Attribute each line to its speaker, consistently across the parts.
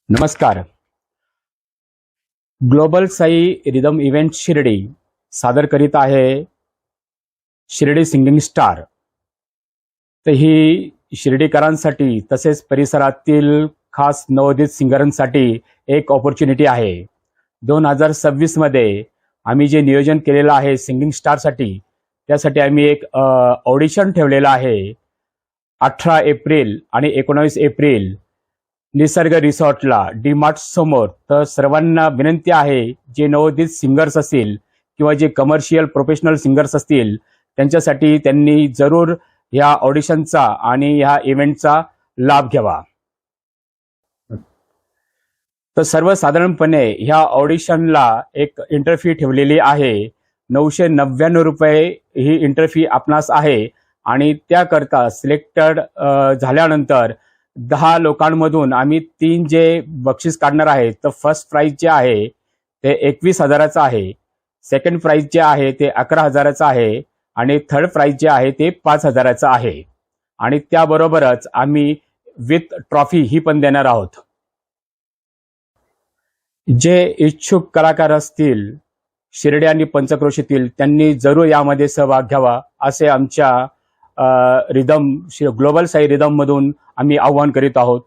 Speaker 1: नमस्कार. Global Sai rhythm event Shirdi सादर करीत आहे शिर्डी सिंगिंग स्टार. तर ही शिर्डीकरांसाठी तसेच परिसरातील खास नवोदित सिंगरांसाठी एक ऑपॉर्च्युनिटी आहे. 2026 मध्ये आम्ही जे नियोजन केलेलं आहे सिंगिंग स्टारसाठी, त्यासाठी आम्ही एक ऑडिशन ठेवलेलं आहे 18 एप्रिल आणि 19 एप्रिल निसर्ग रिसॉर्टला डीमार्ट समोर. तर सर्वांना विनंती आहे, जे नवोदित सिंगर्स असतील किंवा जे कमर्शियल प्रोफेशनल सिंगर्स असतील त्यांच्यासाठी त्यांनी जरूर ह्या ऑडिशनचा आणि ह्या इव्हेंटचा लाभ घ्यावा. तर सर्वसाधारणपणे ह्या ऑडिशनला एक एंट्री फी ठेवलेली आहे. 999 रुपये ही एंट्री फी आपणास आहे आणि त्याकरता सिलेक्टेड झाल्यानंतर 10 लोकांमधून आम्ही 3 जे बक्षीस काढणार आहे. तर फर्स्ट प्राइज जे आहे ते 21,000चं आहे, सेकंड प्राइज जे आहे ते 11,000चं आहे आणि थर्ड प्राइज जे आहे ते 5,000चं आहे. आणि त्याबरोबरच आम्ही विथ ट्रॉफी ही पण देणार आहोत. जे इच्छुक कलाकार असतील शिर्डी आणि पंचक्रोशीतील त्यांनी जरूर यामध्ये सहभाग घ्यावा असे आमच्या ग्लोबल साई रिदम मधून आम्ही आवाहन करीत आहोत.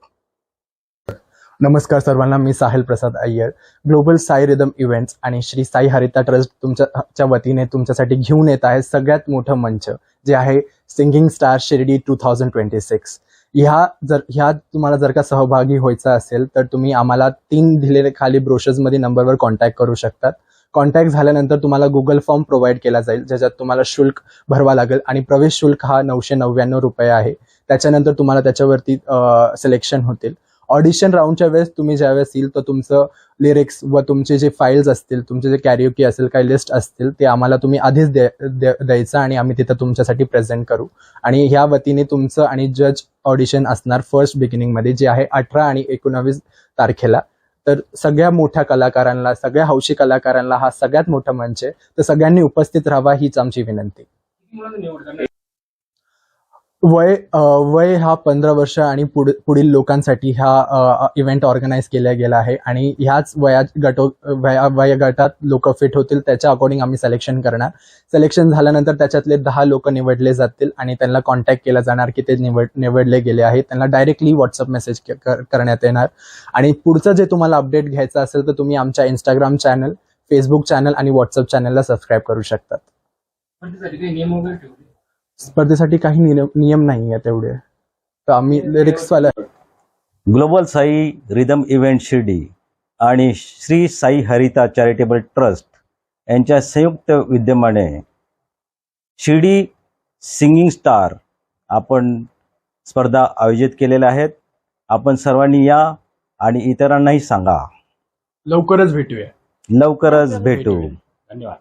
Speaker 2: नमस्कार सर्वांना, मी Sahil Prasad Iyer. Global Sai rhythm events आणि श्री साई हरिता ट्रस्ट तुमच्या वतीने तुमच्यासाठी घेऊन येत आहे सगळ्यात मोठं मंच जे आहे सिंगिंग स्टार शिर्डी 2026. ह्या तुम्हाला जर का सहभागी व्हायचा असेल तर तुम्ही आम्हाला 3 दिलेले खाली ब्रोशर्समध्ये नंबरवर कॉन्टॅक्ट करू शकतात. कॉन्टॅक्ट झाल्यानंतर तुम्हाला गुगल फॉर्म प्रोव्हाइड केला जाईल, ज्याच्यात तुम्हाला शुल्क भरावा लागेल आणि प्रवेश शुल्क हा 999 रुपये आहे. त्याच्यानंतर तुम्हाला त्याच्यावरती सिलेक्शन होतील. ऑडिशन राऊंडच्या वेळेस तुम्ही ज्यावेळेस येईल तर तुमचं लिरिक्स व तुमचे जे फाईल्स असतील, तुमचे जे कॅरिओकी असेल, काही लिस्ट असतील ते आम्हाला तुम्ही आधीच द्यायचं आणि आम्ही तिथं तुमच्यासाठी प्रेझेंट करू. आणि ह्या वतीने तुमचं आणि जज ऑडिशन असणार फर्स्ट बिगिनिंगमध्ये, जे आहे 18 आणि 19 तारखेला. तर सगळ्या मोठ्या कलाकारांना, सगळ्या हौशी कलाकारांना हा सगळ्यात मोठा मंच आहे, तर सगळ्यांनी उपस्थित राहावा हीच आमची विनंती. वय हा 15 वर्ष आणि पुढील लोकांसाठी हा इव्हेंट ऑर्गनाईज केला गेला आहे आणि ह्याच वयोगटात लोक फिट होतील त्याच्या अकॉर्डिंग आम्ही सिलेक्शन करणार. सिलेक्शन झाल्यानंतर त्याच्यातले 10 लोक निवडले जातील आणि त्यांना कॉन्टॅक्ट केला जाणार की ते निवडले गेले आहेत. त्यांना डायरेक्टली व्हॉट्सअप मेसेज करण्यात येणार. आणि पुढचं जे तुम्हाला अपडेट घ्यायचं असेल तर तुम्ही आमच्या इंस्टाग्राम चॅनल, फेसबुक चॅनल आणि व्हॉट्सअप चॅनलला सबस्क्राईब करू शकतात. स्पर्धेसाठी काही नियम नाही आहे तेवढे, तर आम्ही लिरिक्सवाला.
Speaker 3: Global Sai rhythm event Shirdi आणि श्री साई हरिता चॅरिटेबल ट्रस्ट यांच्या संयुक्त विद्यमाने शिर्डी सिंगिंग स्टार आपण स्पर्धा आयोजित केलेल्या आहेत. आपण सर्वांनी या आणि इतरांनाही सांगा.
Speaker 2: लवकरच भेटूया.
Speaker 3: लवकरच भेटू.
Speaker 1: धन्यवाद.